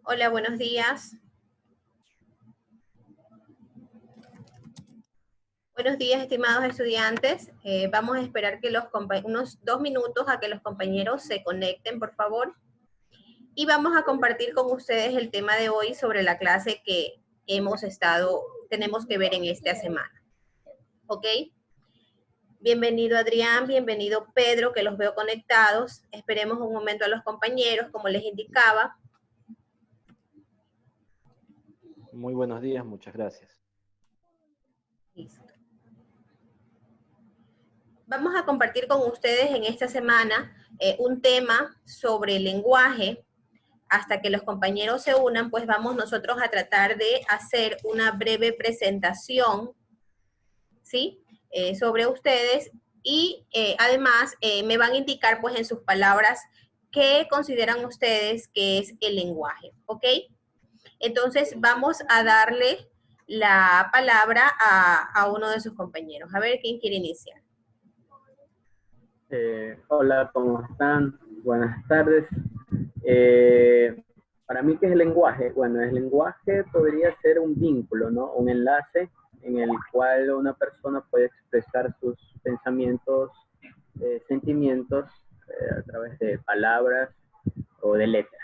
Hola, buenos días. Buenos días, estimados estudiantes. Vamos a esperar que unos 2 minutos a que los compañeros se conecten, por favor. Y vamos a compartir con ustedes el tema de hoy sobre la clase que tenemos que ver en esta semana. ¿Ok? Bienvenido Adrián, bienvenido Pedro, que los veo conectados. Esperemos un momento a los compañeros, como les indicaba. Muy buenos días, muchas gracias. Listo. Vamos a compartir con ustedes en esta semana un tema sobre el lenguaje. Hasta que los compañeros se unan, pues vamos nosotros a tratar de hacer una breve presentación, ¿sí? Sobre ustedes y además me van a indicar pues en sus palabras qué consideran ustedes que es el lenguaje, ¿ok? Entonces vamos a darle la palabra a uno de sus compañeros. A ver, ¿quién quiere iniciar? Hola, ¿cómo están? Buenas tardes. Para mí, ¿qué es el lenguaje? Bueno, el lenguaje podría ser un vínculo, ¿no? Un enlace en el cual una persona puede expresar sus pensamientos, sentimientos a través de palabras o de letras.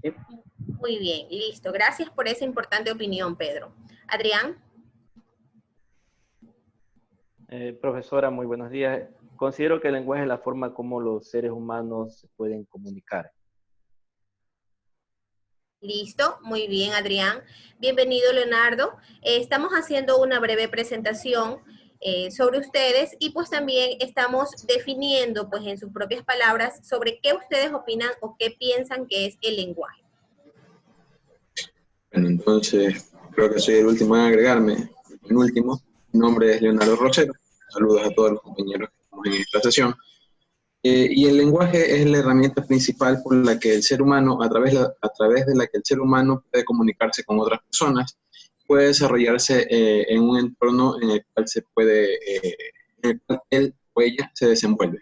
¿Sí? Muy bien, listo. Gracias por esa importante opinión, Pedro. Adrián. Profesora, muy buenos días. Considero que el lenguaje es la forma como los seres humanos se pueden comunicar. Listo, muy bien, Adrián. Bienvenido, Leonardo. Estamos haciendo una breve presentación sobre ustedes y pues también estamos definiendo pues en sus propias palabras sobre qué ustedes opinan o qué piensan que es el lenguaje. Bueno, entonces creo que soy el último en agregarme. El último, mi nombre es Leonardo Rochero. Saludos a todos los compañeros que estamos en esta sesión. Y el lenguaje es la herramienta principal por la que el ser humano, a través de la que el ser humano puede comunicarse con otras personas, puede desarrollarse en un entorno en el cual en el cual él o ella se desenvuelve.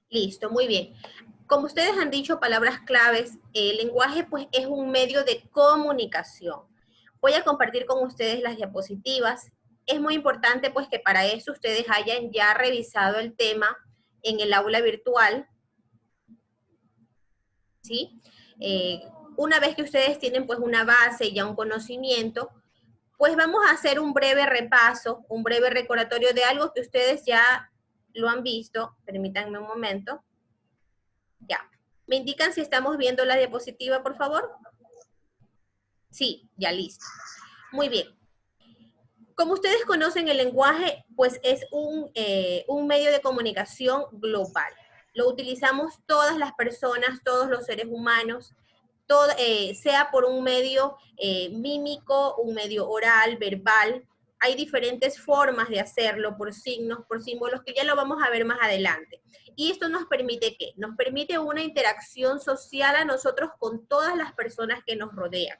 Listo, muy bien. Como ustedes han dicho, palabras claves, el lenguaje pues es un medio de comunicación. Voy a compartir con ustedes las diapositivas. Es muy importante pues que para eso ustedes hayan ya revisado el tema en el aula virtual, ¿sí? Una vez que ustedes tienen pues una base y ya un conocimiento, pues vamos a hacer un breve repaso, un breve recordatorio de algo que ustedes ya lo han visto. Permítanme un momento. Ya. ¿Me indican si estamos viendo la diapositiva, por favor? Sí, ya listo. Muy bien. Como ustedes conocen, el lenguaje, pues es un medio de comunicación global. Lo utilizamos todas las personas, todos los seres humanos, sea por un medio mímico, un medio oral, verbal. Hay diferentes formas de hacerlo, por signos, por símbolos, que ya lo vamos a ver más adelante. Y esto nos permite ¿qué? Nos permite una interacción social a nosotros con todas las personas que nos rodean.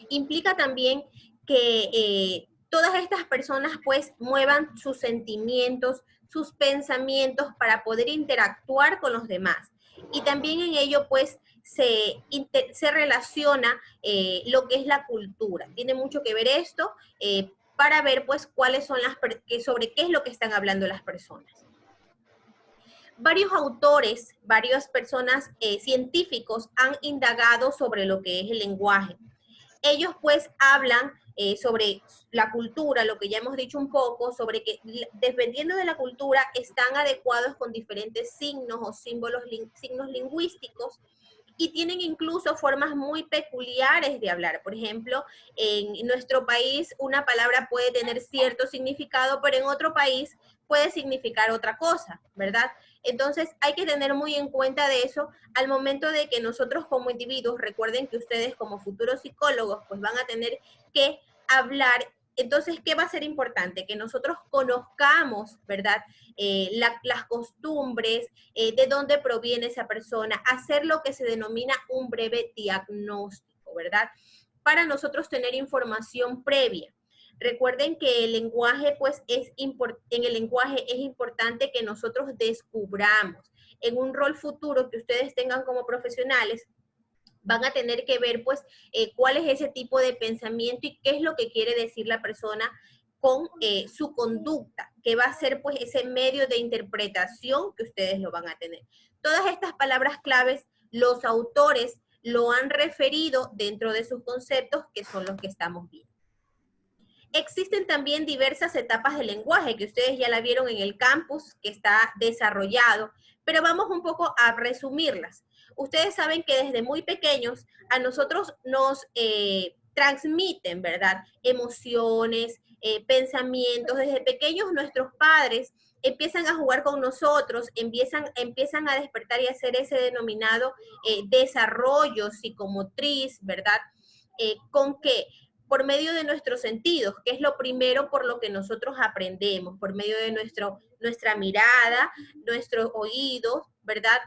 Implica también que todas estas personas pues muevan sus sentimientos, sus pensamientos para poder interactuar con los demás. Y también en ello pues se relaciona lo que es la cultura. Tiene mucho que ver esto para ver pues cuáles son sobre qué es lo que están hablando las personas. Varios autores, varias personas científicos han indagado sobre lo que es el lenguaje. Ellos pues hablan sobre la cultura, lo que ya hemos dicho un poco, sobre que dependiendo de la cultura están adecuados con diferentes signos o signos lingüísticos y tienen incluso formas muy peculiares de hablar. Por ejemplo, en nuestro país una palabra puede tener cierto significado, pero en otro país puede significar otra cosa, ¿verdad? Entonces hay que tener muy en cuenta de eso al momento de que nosotros como individuos, recuerden que ustedes como futuros psicólogos pues van a tener que hablar. Entonces, ¿qué va a ser importante? Que nosotros conozcamos, ¿verdad? Las costumbres, de dónde proviene esa persona, hacer lo que se denomina un breve diagnóstico, ¿verdad? Para nosotros tener información previa. Recuerden que el lenguaje, pues, en el lenguaje es importante que nosotros descubramos. En un rol futuro que ustedes tengan como profesionales, van a tener que ver, pues, cuál es ese tipo de pensamiento y qué es lo que quiere decir la persona con su conducta, que va a ser, pues, ese medio de interpretación que ustedes lo van a tener. Todas estas palabras claves, los autores lo han referido dentro de sus conceptos, que son los que estamos viendo. Existen también diversas etapas del lenguaje, que ustedes ya la vieron en el campus, que está desarrollado, pero vamos un poco a resumirlas. Ustedes saben que desde muy pequeños a nosotros nos transmiten, ¿verdad? Emociones, pensamientos. Desde pequeños nuestros padres empiezan a jugar con nosotros, empiezan a despertar y a hacer ese denominado desarrollo psicomotriz, ¿verdad? ¿Con qué? Por medio de nuestros sentidos, que es lo primero por lo que nosotros aprendemos, por medio de nuestra mirada, nuestros oídos, ¿verdad?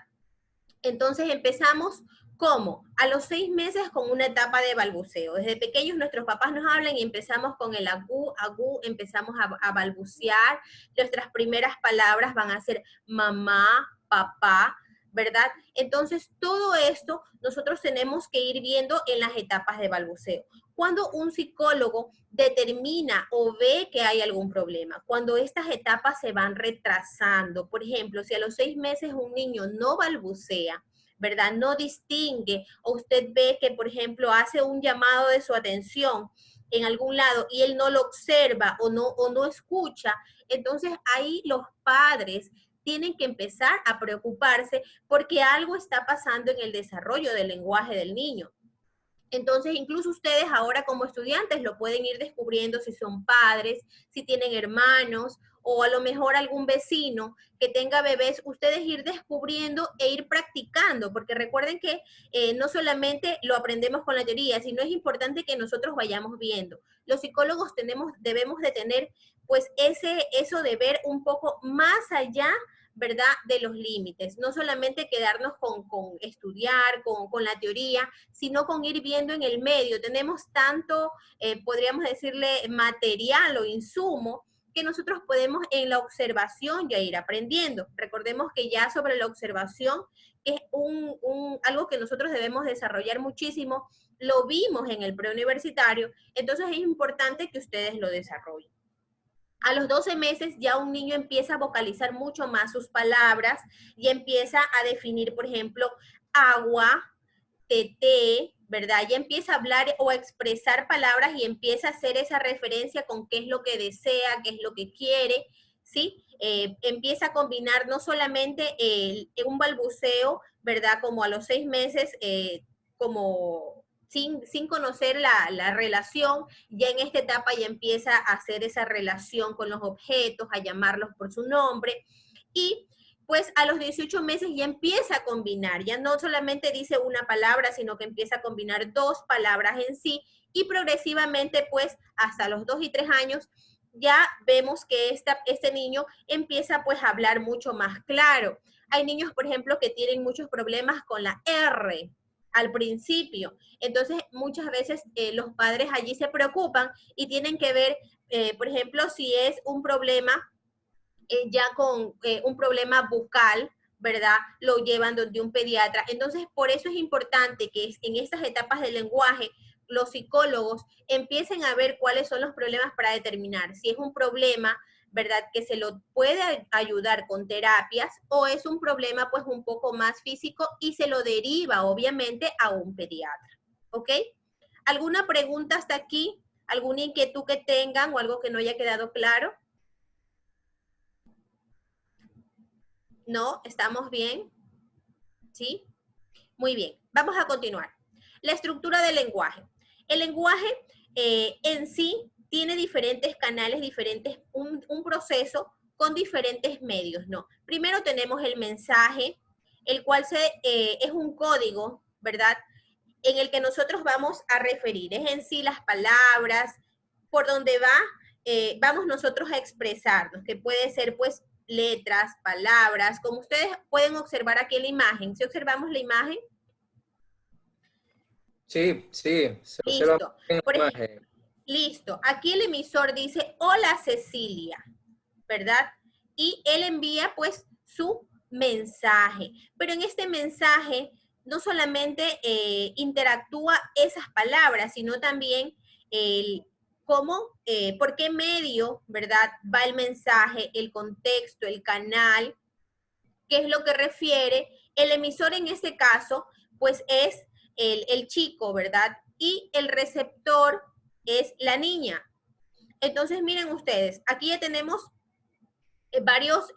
Entonces empezamos, ¿cómo? A los 6 meses con una etapa de balbuceo. Desde pequeños nuestros papás nos hablan y empezamos con el agú, empezamos a balbucear. Nuestras primeras palabras van a ser mamá, papá, ¿verdad? Entonces, todo esto nosotros tenemos que ir viendo en las etapas de balbuceo. Cuando un psicólogo determina o ve que hay algún problema, cuando estas etapas se van retrasando, por ejemplo, si a los 6 meses un niño no balbucea, ¿verdad? No distingue, o usted ve que, por ejemplo, hace un llamado de su atención en algún lado y él no lo observa o no escucha, entonces ahí los padres tienen que empezar a preocuparse porque algo está pasando en el desarrollo del lenguaje del niño. Entonces, incluso ustedes ahora como estudiantes lo pueden ir descubriendo si son padres, si tienen hermanos, o a lo mejor algún vecino que tenga bebés, ustedes ir descubriendo e ir practicando, porque recuerden que no solamente lo aprendemos con la teoría, sino es importante que nosotros vayamos viendo. Los psicólogos debemos de tener pues eso de ver un poco más allá, ¿verdad?, de los límites. No solamente quedarnos con estudiar, con la teoría, sino con ir viendo en el medio. Tenemos tanto, podríamos decirle, material o insumo, que nosotros podemos en la observación ya ir aprendiendo. Recordemos que ya sobre la observación, que es algo que nosotros debemos desarrollar muchísimo, lo vimos en el preuniversitario, entonces es importante que ustedes lo desarrollen. A los 12 meses ya un niño empieza a vocalizar mucho más sus palabras y empieza a definir, por ejemplo, agua, té, ¿verdad? Ya empieza a hablar o a expresar palabras y empieza a hacer esa referencia con qué es lo que desea, qué es lo que quiere, ¿sí? Empieza a combinar no solamente un balbuceo, ¿verdad? Como a los 6 meses, como sin conocer la relación, ya en esta etapa ya empieza a hacer esa relación con los objetos, a llamarlos por su nombre, y pues a los 18 meses ya empieza a combinar, ya no solamente dice una palabra, sino que empieza a combinar 2 palabras en sí, y progresivamente pues hasta los 2 y 3 años ya vemos que este niño empieza pues a hablar mucho más claro. Hay niños, por ejemplo, que tienen muchos problemas con la R al principio, entonces muchas veces los padres allí se preocupan y tienen que ver, por ejemplo, si es un problema ya con un problema bucal, ¿verdad? Lo llevan donde un pediatra. Entonces, por eso es importante que en estas etapas del lenguaje los psicólogos empiecen a ver cuáles son los problemas para determinar si es un problema, ¿verdad?, que se lo puede ayudar con terapias o es un problema pues un poco más físico y se lo deriva obviamente a un pediatra, ¿ok? ¿Alguna pregunta hasta aquí? ¿Alguna inquietud que tengan o algo que no haya quedado claro? ¿No? ¿Estamos bien? ¿Sí? Muy bien. Vamos a continuar. La estructura del lenguaje. El lenguaje en sí tiene diferentes canales, un proceso con diferentes medios, ¿no? Primero tenemos el mensaje, el cual es un código, ¿verdad?, en el que nosotros vamos a referir. Es en sí las palabras, por donde vamos nosotros a expresarnos, que puede ser pues letras, palabras, como ustedes pueden observar aquí en la imagen. ¿Sí observamos la imagen? Sí, se observa Listo. en la Por imagen. Listo. Aquí el emisor dice, hola Cecilia, ¿verdad? Y él envía pues su mensaje. Pero en este mensaje no solamente interactúa esas palabras, sino también el cómo, por qué medio, ¿verdad? Va el mensaje, el contexto, el canal, qué es lo que refiere. El emisor en este caso, pues es el chico, ¿verdad? Y el receptor es la niña. Entonces, miren ustedes, aquí ya tenemos varios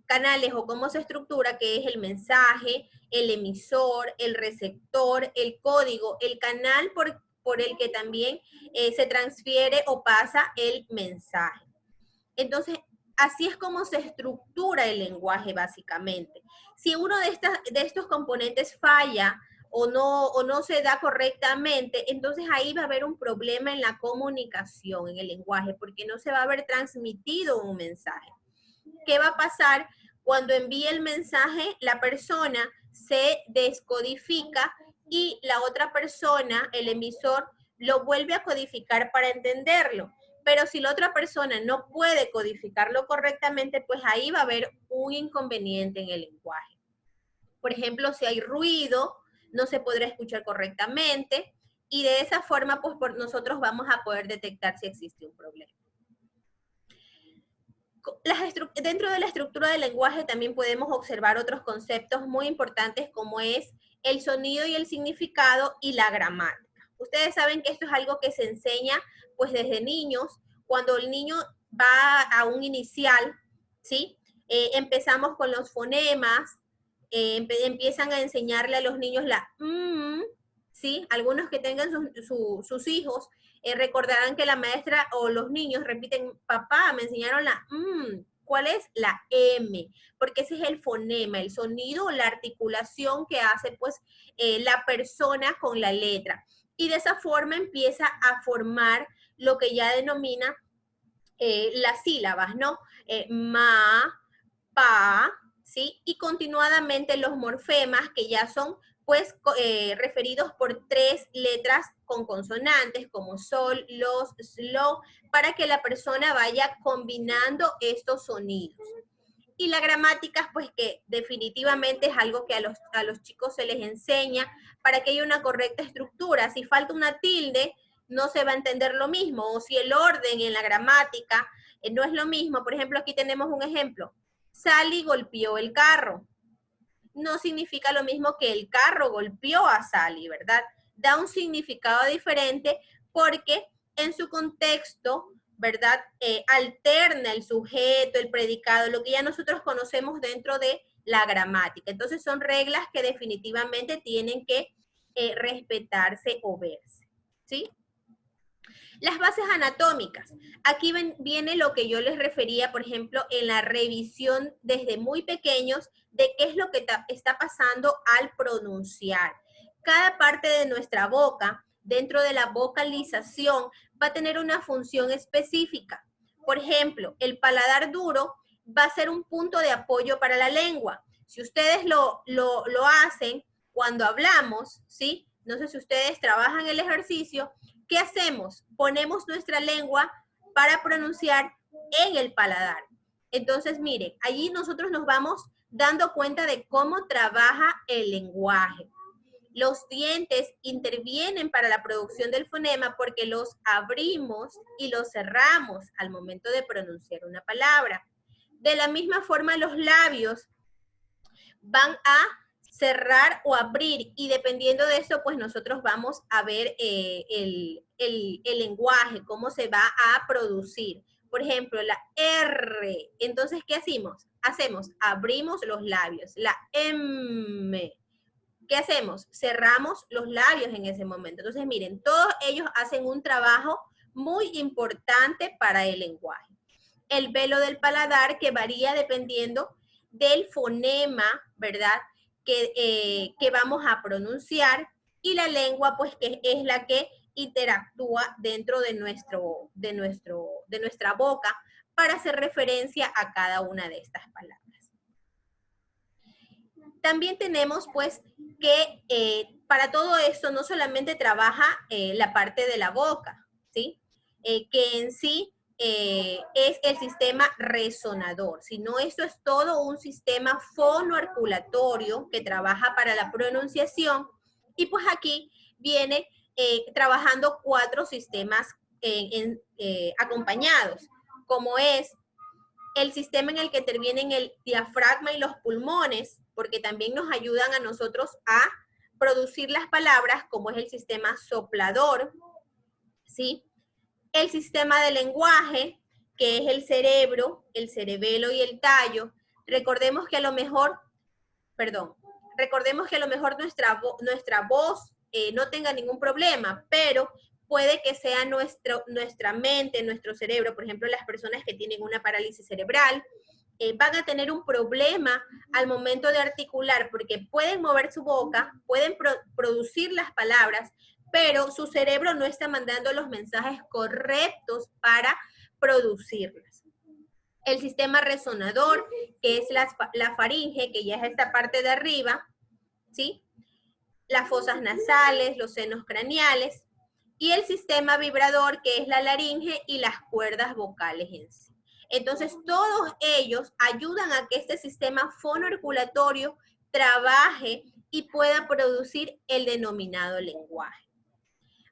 canales o cómo se estructura, que es el mensaje, el emisor, el receptor, el código, el canal por el que también se transfiere o pasa el mensaje. Entonces, así es como se estructura el lenguaje básicamente. Si uno de estos componentes falla o no se da correctamente, entonces ahí va a haber un problema en la comunicación, en el lenguaje, porque no se va a haber transmitido un mensaje. ¿Qué va a pasar? Cuando envíe el mensaje, la persona se descodifica y la otra persona, el emisor, lo vuelve a codificar para entenderlo. Pero si la otra persona no puede codificarlo correctamente, pues ahí va a haber un inconveniente en el lenguaje. Por ejemplo, si hay ruido, no se podrá escuchar correctamente y de esa forma, pues nosotros vamos a poder detectar si existe un problema. Dentro de la estructura del lenguaje también podemos observar otros conceptos muy importantes como es el sonido y el significado y la gramática. Ustedes saben que esto es algo que se enseña pues desde niños. Cuando el niño va a un inicial, ¿sí? Empezamos con los fonemas, empiezan a enseñarle a los niños la ¿sí? Algunos que tengan sus hijos recordarán que la maestra o los niños repiten, papá, me enseñaron la ¿cuál es? La M, porque ese es el fonema, el sonido o la articulación que hace pues la persona con la letra. Y de esa forma empieza a formar lo que ya denomina las sílabas, ¿no? Ma, pa, ¿sí? Y continuadamente los morfemas que ya son pues referidos por 3 letras con consonantes como sol, los, slow, para que la persona vaya combinando estos sonidos. Y la gramática, pues que definitivamente es algo que a los chicos se les enseña para que haya una correcta estructura. Si falta una tilde, no se va a entender lo mismo, o si el orden en la gramática no es lo mismo. Por ejemplo, aquí tenemos un ejemplo. Sally golpeó el carro. No significa lo mismo que el carro golpeó a Sally, ¿verdad? Da un significado diferente porque en su contexto, ¿verdad? Alterna el sujeto, el predicado, lo que ya nosotros conocemos dentro de la gramática. Entonces son reglas que definitivamente tienen que respetarse o verse, ¿sí? Las bases anatómicas. Aquí viene lo que yo les refería, por ejemplo, en la revisión desde muy pequeños de qué es lo que está pasando al pronunciar. Cada parte de nuestra boca, dentro de la vocalización, va a tener una función específica. Por ejemplo, el paladar duro va a ser un punto de apoyo para la lengua. Si ustedes lo hacen cuando hablamos, ¿sí? No sé si ustedes trabajan el ejercicio, ¿qué hacemos? Ponemos nuestra lengua para pronunciar en el paladar. Entonces, miren, allí nosotros nos vamos dando cuenta de cómo trabaja el lenguaje. Los dientes intervienen para la producción del fonema porque los abrimos y los cerramos al momento de pronunciar una palabra. De la misma forma, los labios van a cerrar o abrir, y dependiendo de eso, pues nosotros vamos a ver el lenguaje, cómo se va a producir. Por ejemplo, la R. Entonces, ¿qué hacemos? Abrimos los labios. La M. ¿Qué hacemos? Cerramos los labios en ese momento. Entonces, miren, todos ellos hacen un trabajo muy importante para el lenguaje. El velo del paladar, que varía dependiendo del fonema, ¿verdad? Que vamos a pronunciar, y la lengua, pues, que es la que interactúa dentro de nuestra boca para hacer referencia a cada una de estas palabras. También tenemos, pues, que para todo esto no solamente trabaja la parte de la boca, ¿sí? que en sí es el sistema resonador, sino esto es todo un sistema fonoarticulatorio que trabaja para la pronunciación, y pues aquí viene trabajando 4 sistemas acompañados, como es el sistema en el que intervienen el diafragma y los pulmones, porque también nos ayudan a nosotros a producir las palabras, como es el sistema soplador, ¿sí? El sistema de lenguaje, que es el cerebro, el cerebelo y el tallo. Recordemos que a lo mejor nuestra voz no tenga ningún problema, pero puede que sea nuestra mente, nuestro cerebro. Por ejemplo, las personas que tienen una parálisis cerebral van a tener un problema al momento de articular, porque pueden mover su boca, pueden producir las palabras, pero su cerebro no está mandando los mensajes correctos para producirlas. El sistema resonador, que es la faringe, que ya es esta parte de arriba, ¿sí? Las fosas nasales, los senos craneales, y el sistema vibrador, que es la laringe y las cuerdas vocales en sí. Entonces, todos ellos ayudan a que este sistema fonoarticulatorio trabaje y pueda producir el denominado lenguaje.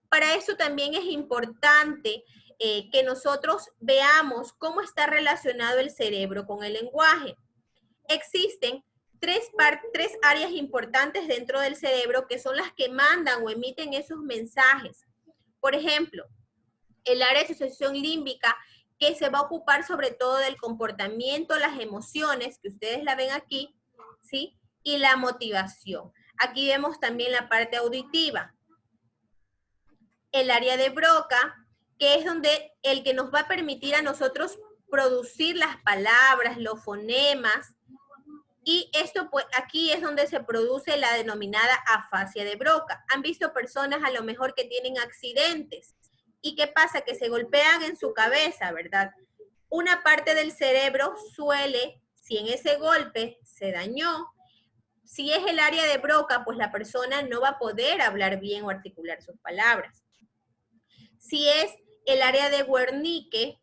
Para eso también es importante que nosotros veamos cómo está relacionado el cerebro con el lenguaje. Existen tres áreas importantes dentro del cerebro que son las que mandan o emiten esos mensajes. Por ejemplo, el área de asociación límbica, que se va a ocupar sobre todo del comportamiento, las emociones, que ustedes la ven aquí, ¿sí? Y la motivación. Aquí vemos también la parte auditiva. El área de Broca, que es donde el que nos va a permitir a nosotros producir las palabras, los fonemas, y esto pues aquí es donde se produce la denominada afasia de Broca. Han visto personas a lo mejor que tienen accidentes, ¿y qué pasa? Que se golpean en su cabeza, ¿verdad? Una parte del cerebro suele, si en ese golpe se dañó, si es el área de Broca, pues la persona no va a poder hablar bien o articular sus palabras. Si es el área de Wernicke,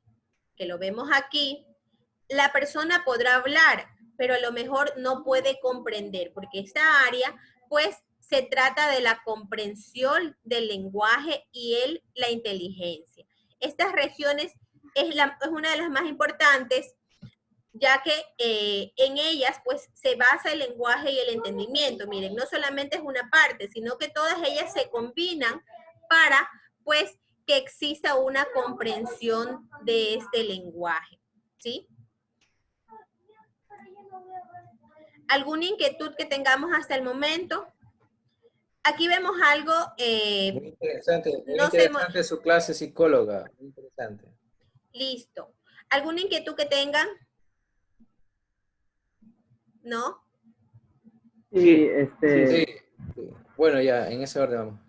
que lo vemos aquí, la persona podrá hablar, pero a lo mejor no puede comprender, porque esta área, pues, se trata de la comprensión del lenguaje y la inteligencia. Estas regiones es una de las más importantes, ya que en ellas, pues, se basa el lenguaje y el entendimiento. Miren, no solamente es una parte, sino que todas ellas se combinan para, pues, que exista una comprensión de este lenguaje, ¿sí? ¿Alguna inquietud que tengamos hasta el momento? Aquí vemos algo... muy interesante su clase psicóloga, muy interesante. Listo. ¿Alguna inquietud que tengan? ¿No? Sí, Sí. Bueno, ya, en ese orden vamos.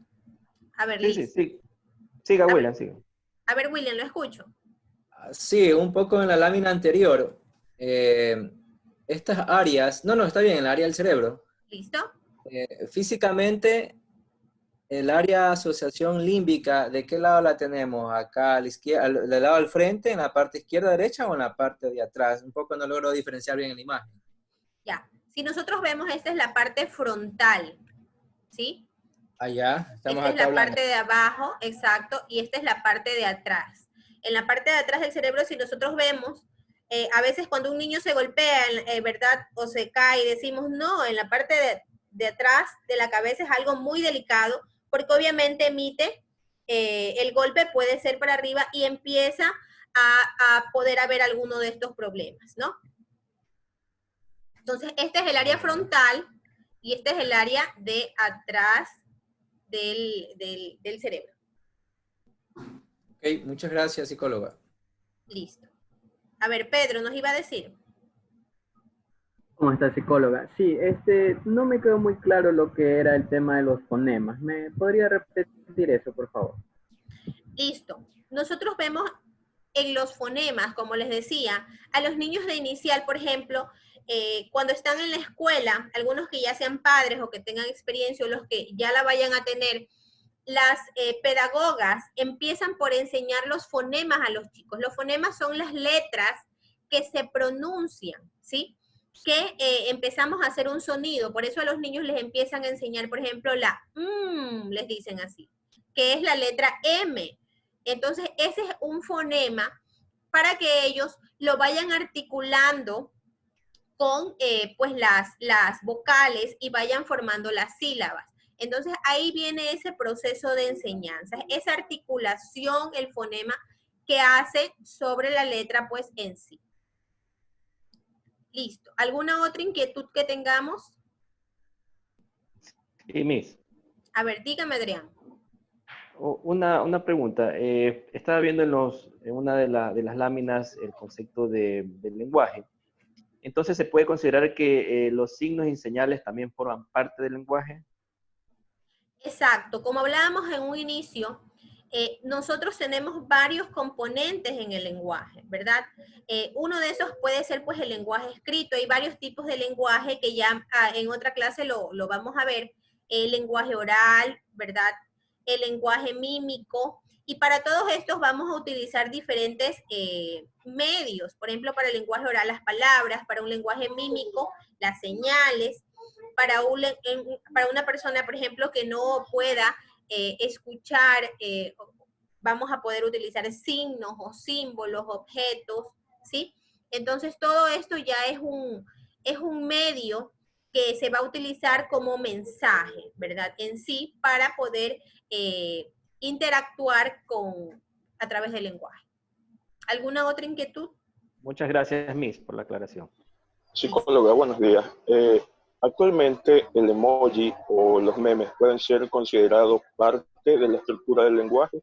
A ver, sí. Siga, William, siga. A ver, William, lo escucho. Sí, un poco en la lámina anterior. Estas áreas, no, está bien, el área del cerebro. ¿Listo? Físicamente, el área de asociación límbica, ¿de qué lado la tenemos? Acá a la izquierda, del lado del frente, en la parte izquierda, derecha o en la parte de atrás. Un poco no logro diferenciar bien en la imagen. Ya. Si nosotros vemos, esta es la parte frontal, ¿sí? Allá, estamos esta acá es la hablando. parte de abajo, exacto, y esta es la parte de atrás. En la parte de atrás del cerebro, si nosotros vemos, a veces cuando un niño se golpea, ¿verdad? O se cae, decimos, no, en la parte de atrás de la cabeza es algo muy delicado, porque obviamente emite, el golpe puede ser para arriba y empieza a poder haber alguno de estos problemas, ¿no? Entonces, este es el área frontal y este es el área de atrás del cerebro. Ok, muchas gracias, psicóloga. Listo. A ver, Pedro, ¿nos iba a decir? ¿Cómo está, psicóloga? Sí, no me quedó muy claro lo que era el tema de los fonemas. ¿Me podría repetir eso, por favor? Listo. Nosotros vemos en los fonemas, como les decía, a los niños de inicial, por ejemplo, cuando están en la escuela, algunos que ya sean padres o que tengan experiencia o los que ya la vayan a tener, las pedagogas empiezan por enseñar los fonemas a los chicos. Los fonemas son las letras que se pronuncian, ¿sí? Que empezamos a hacer un sonido. Por eso a los niños les empiezan a enseñar, por ejemplo, la les dicen así, que es la letra M. Entonces, ese es un fonema para que ellos lo vayan articulando con pues las vocales y vayan formando las sílabas. Entonces ahí viene ese proceso de enseñanza, esa articulación, el fonema que hace sobre la letra pues en sí. Listo. ¿Alguna otra inquietud que tengamos? Sí, Miss. A ver, dígame, Adrián. Una pregunta. Estaba viendo en una de las láminas el concepto del lenguaje. Entonces, ¿se puede considerar que los signos y señales también forman parte del lenguaje? Exacto. Como hablábamos en un inicio, nosotros tenemos varios componentes en el lenguaje, ¿verdad? Uno de esos puede ser pues el lenguaje escrito. Hay varios tipos de lenguaje que ya en otra clase lo vamos a ver. El lenguaje oral, ¿verdad? El lenguaje mímico. Y para todos estos vamos a utilizar diferentes medios. Por ejemplo, para el lenguaje oral las palabras, para un lenguaje mímico las señales, para una persona, por ejemplo, que no pueda escuchar, vamos a poder utilizar signos o símbolos, objetos, ¿sí? Entonces todo esto ya es un medio que se va a utilizar como mensaje, ¿verdad? En sí, para poder interactuar a través del lenguaje. ¿Alguna otra inquietud? Muchas gracias, Miss, por la aclaración. Psicóloga, buenos días. Actualmente el emoji o los memes pueden ser considerados parte de la estructura del lenguaje.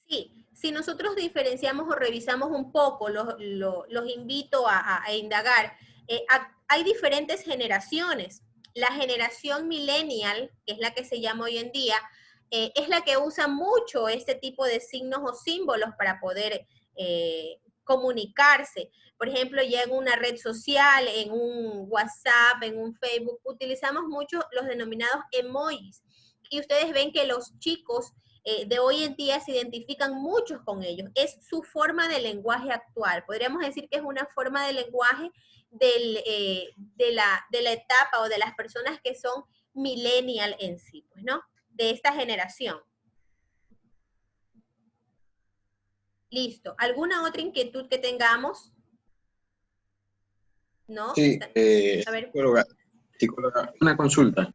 Sí, si nosotros diferenciamos o revisamos un poco, los invito a indagar. Hay diferentes generaciones. La generación millennial, que es la que se llama hoy en día, es la que usa mucho este tipo de signos o símbolos para poder comunicarse. Por ejemplo, ya en una red social, en un WhatsApp, en un Facebook, utilizamos mucho los denominados emojis. Y ustedes ven que los chicos de hoy en día se identifican muchos con ellos. Es su forma de lenguaje actual. Podríamos decir que es una forma de lenguaje de la etapa o de las personas que son millennial en sí, pues, ¿no? De esta generación. Listo. ¿Alguna otra inquietud que tengamos? ¿No? Sí, a ver. psicóloga, una consulta.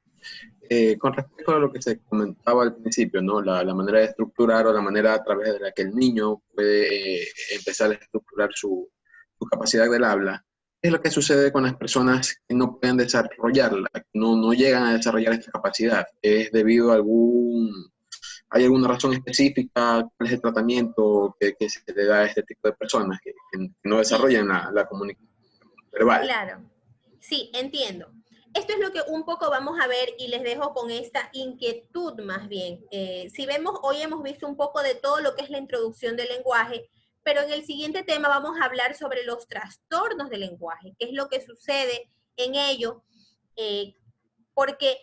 Con respecto a lo que se comentaba al principio, ¿no? La manera de estructurar o la manera a través de la que el niño puede empezar a estructurar su capacidad del habla. ¿Qué es lo que sucede con las personas que no pueden desarrollarla, no llegan a desarrollar esta capacidad? ¿Es debido a hay alguna razón específica? ¿Cuál es el tratamiento que se le da a este tipo de personas que no desarrollan la comunicación verbal? Claro, sí, entiendo. Esto es lo que un poco vamos a ver y les dejo con esta inquietud más bien. Si vemos, hoy hemos visto un poco de todo lo que es la introducción del lenguaje, pero en el siguiente tema vamos a hablar sobre los trastornos del lenguaje, qué es lo que sucede en ello, porque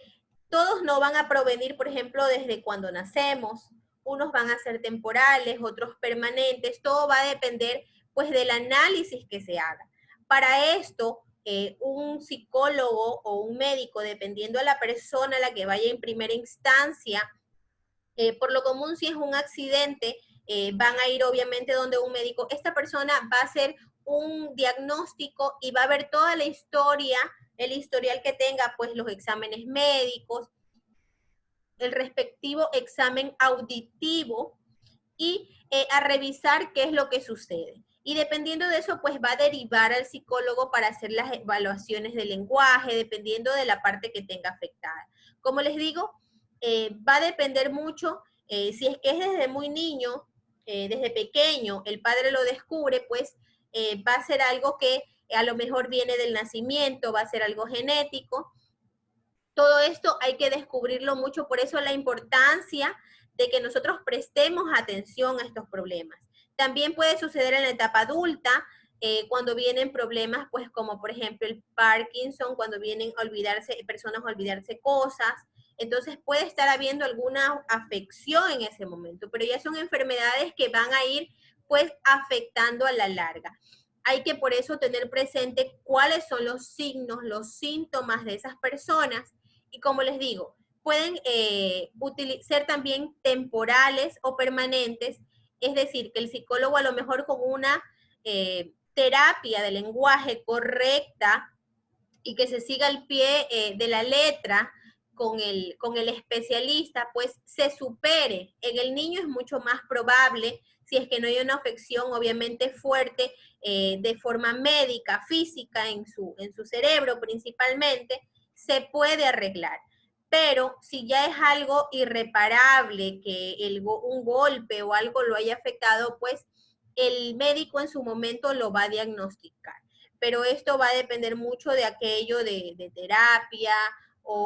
todos no van a provenir, por ejemplo, desde cuando nacemos, unos van a ser temporales, otros permanentes, todo va a depender pues del análisis que se haga. Para esto, un psicólogo o un médico, dependiendo de la persona a la que vaya en primera instancia, por lo común si es un accidente, van a ir obviamente donde un médico. Esta persona va a hacer un diagnóstico y va a ver toda la historia, el historial que tenga, pues los exámenes médicos, el respectivo examen auditivo y a revisar qué es lo que sucede. Y dependiendo de eso, pues va a derivar al psicólogo para hacer las evaluaciones del lenguaje, dependiendo de la parte que tenga afectada. Como les digo, va a depender mucho, si es que es desde muy niño, desde pequeño, el padre lo descubre, pues va a ser algo que a lo mejor viene del nacimiento, va a ser algo genético. Todo esto hay que descubrirlo mucho, por eso la importancia de que nosotros prestemos atención a estos problemas. También puede suceder en la etapa adulta, cuando vienen problemas, pues como por ejemplo el Parkinson, cuando vienen a olvidarse, personas a olvidarse cosas. Entonces puede estar habiendo alguna afección en ese momento, pero ya son enfermedades que van a ir pues afectando a la larga. Hay que por eso tener presente cuáles son los signos, los síntomas de esas personas, y como les digo, pueden ser también temporales o permanentes, es decir, que el psicólogo a lo mejor con una terapia de lenguaje correcta y que se siga al pie de la letra con el especialista, pues se supere. En el niño es mucho más probable, si es que no hay una afección obviamente fuerte de forma médica, física, en su cerebro principalmente, se puede arreglar. Pero si ya es algo irreparable, que un golpe o algo lo haya afectado, pues el médico en su momento lo va a diagnosticar. Pero esto va a depender mucho de aquello de terapia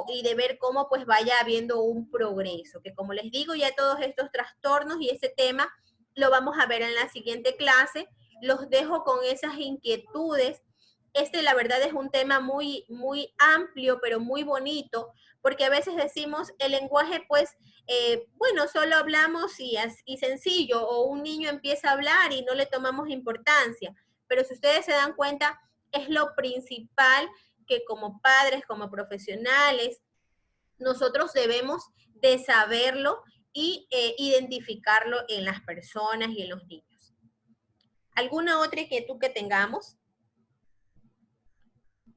y de ver cómo pues vaya habiendo un progreso, que como les digo, ya todos estos trastornos y ese tema lo vamos a ver en la siguiente clase. Los dejo con esas inquietudes. La verdad es un tema muy, muy amplio, pero muy bonito, porque a veces decimos el lenguaje, pues, bueno, solo hablamos y sencillo, o un niño empieza a hablar y no le tomamos importancia. Pero si ustedes se dan cuenta, es lo principal que como padres, como profesionales, nosotros debemos de saberlo y identificarlo en las personas y en los niños. ¿Alguna otra inquietud que tengamos?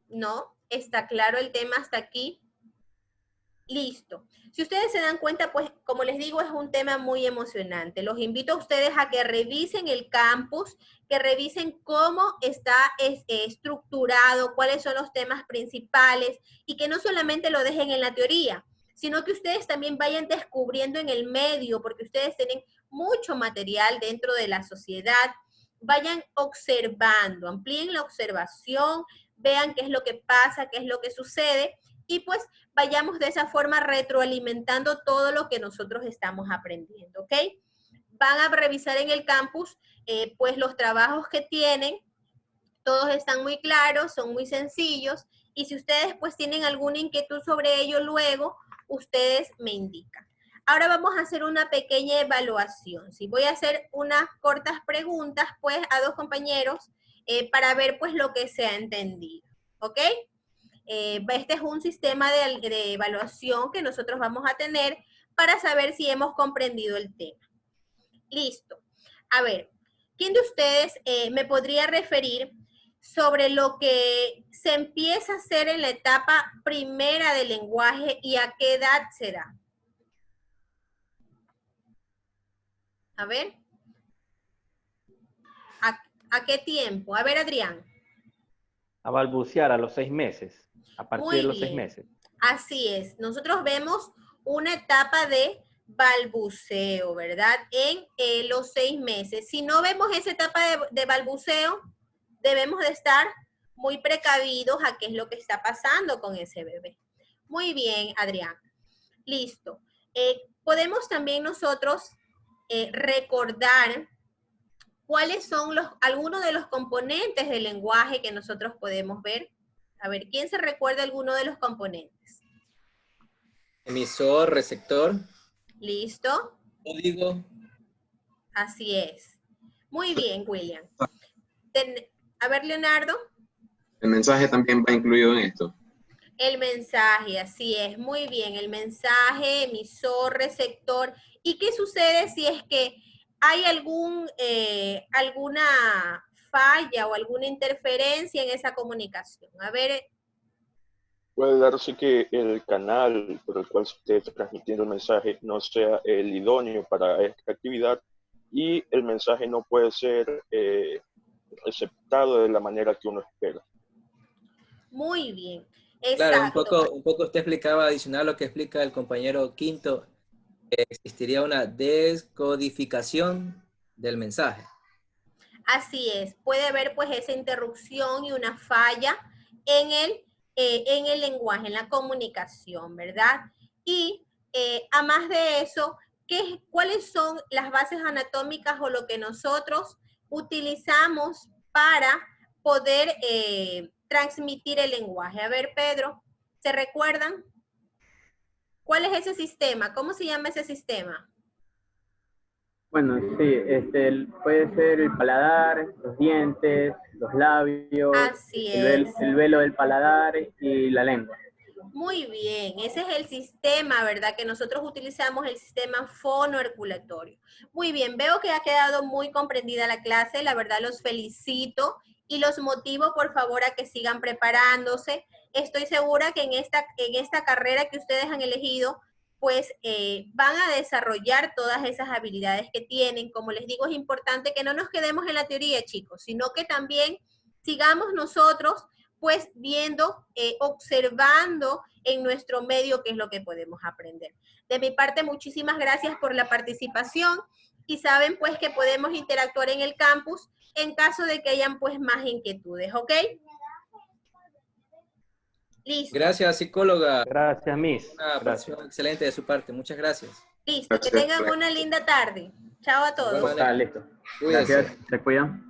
¿No? ¿Está claro el tema hasta aquí? Listo. Si ustedes se dan cuenta, pues, como les digo, es un tema muy emocionante. Los invito a ustedes a que revisen el campus, que revisen cómo está estructurado, cuáles son los temas principales, y que no solamente lo dejen en la teoría, sino que ustedes también vayan descubriendo en el medio, porque ustedes tienen mucho material dentro de la sociedad. Vayan observando, amplíen la observación, vean qué es lo que pasa, qué es lo que sucede, y pues vayamos de esa forma retroalimentando todo lo que nosotros estamos aprendiendo, ¿ok? Van a revisar en el campus, pues los trabajos que tienen, todos están muy claros, son muy sencillos, y si ustedes pues tienen alguna inquietud sobre ello luego, ustedes me indican. Ahora vamos a hacer una pequeña evaluación. ¿Sí? Voy a hacer unas cortas preguntas pues a dos compañeros para ver pues lo que se ha entendido, ¿ok? Este es un sistema de evaluación que nosotros vamos a tener para saber si hemos comprendido el tema. Listo. A ver, ¿quién de ustedes me podría referir sobre lo que se empieza a hacer en la etapa primera del lenguaje y a qué edad será? A ver. ¿A qué tiempo? A ver, Adrián. A balbucear a los 6 meses, a partir Muy de los bien. 6 meses. Así es. Nosotros vemos una etapa de balbuceo, ¿verdad? En los 6 meses. Si no vemos esa etapa de balbuceo, debemos de estar muy precavidos a qué es lo que está pasando con ese bebé. Muy bien, Adrián. Listo. Podemos también nosotros recordar cuáles son algunos de los componentes del lenguaje que nosotros podemos ver. A ver, ¿quién se recuerda alguno de los componentes? Emisor, receptor. ¿Listo? Código. Así es. Muy bien, William. A ver, Leonardo. El mensaje también va incluido en esto. El mensaje, así es. Muy bien. El mensaje, emisor, receptor. ¿Y qué sucede si es que hay alguna falla o alguna interferencia en esa comunicación? A ver. Puede darse que el canal por el cual se esté transmitiendo el mensaje no sea el idóneo para esta actividad y el mensaje no puede ser receptado de la manera que uno espera. Muy bien. Claro, Exacto. un poco usted explicaba, adicional a lo que explica el compañero Quinto, que existiría una descodificación del mensaje. Así es. Puede haber pues esa interrupción y una falla en el lenguaje, en la comunicación, ¿verdad? Y a más de eso, ¿cuáles son las bases anatómicas o lo que nosotros utilizamos para poder transmitir el lenguaje? A ver, Pedro, ¿se recuerdan? ¿Cuál es ese sistema? ¿Cómo se llama ese sistema? Bueno, sí, puede ser el paladar, los dientes, los labios, Así es. el velo del paladar y la lengua. Muy bien, ese es el sistema, ¿verdad? Que nosotros utilizamos, el sistema fonoarticulatorio. Muy bien, veo que ha quedado muy comprendida la clase, la verdad los felicito y los motivo por favor a que sigan preparándose. Estoy segura que en esta carrera que ustedes han elegido, pues van a desarrollar todas esas habilidades que tienen. Como les digo, es importante que no nos quedemos en la teoría, chicos, sino que también sigamos nosotros pues viendo, observando en nuestro medio qué es lo que podemos aprender. De mi parte, muchísimas gracias por la participación y saben pues que podemos interactuar en el campus en caso de que hayan pues más inquietudes, ¿ok? Listo. Gracias, psicóloga. Gracias, Miss. Una participación excelente de su parte. Muchas gracias. Listo, que tengan una linda tarde. Chao a todos. Vale. Listo. Cuídense. Gracias, se cuidan.